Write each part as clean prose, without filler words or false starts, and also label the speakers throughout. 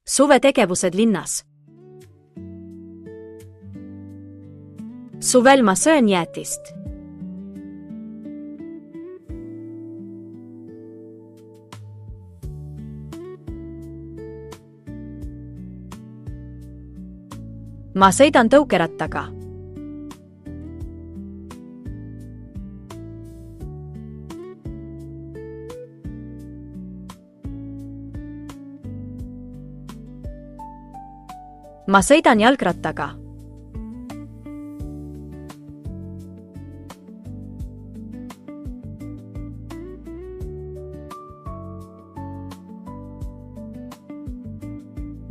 Speaker 1: Suvetegevused linnas. Suvel ma söön jäätist. Ma sõidan tõukerattaga. Ma sõidan jalgrattaga.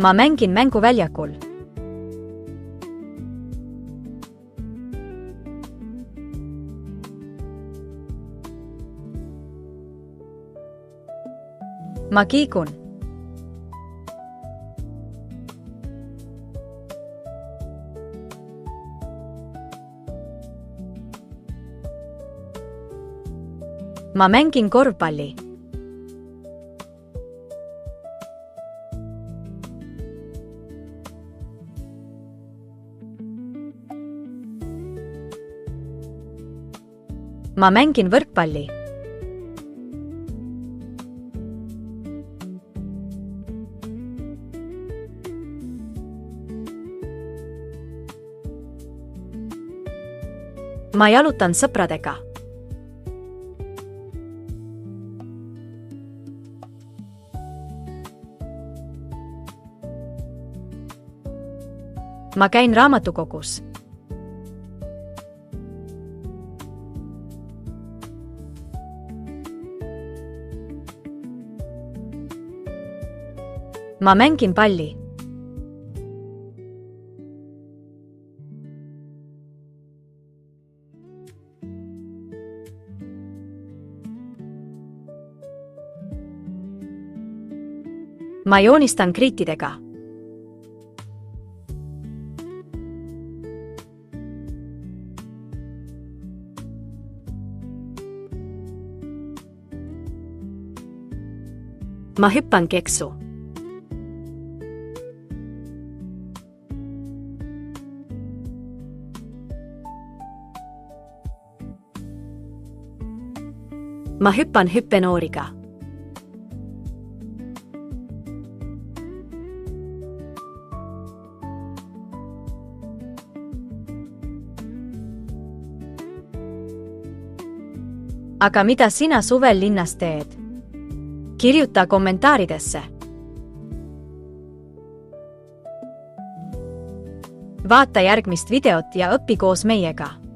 Speaker 1: Ma mängin mänguväljakul. Ma kiigun. Ma mängin korvpalli. Ma mängin võrkpalli. Ma jalutan sõpradega. Ma käin raamatukogus. Ma mängin palli. Ma joonistan kriitidega. Ma hüppan keksu. Ma hüppan hüppenooriga. Aga mida sina suvel linnas teed? Kirjuta kommentaaridesse. Vaata järgmist videot ja õpi koos meiega.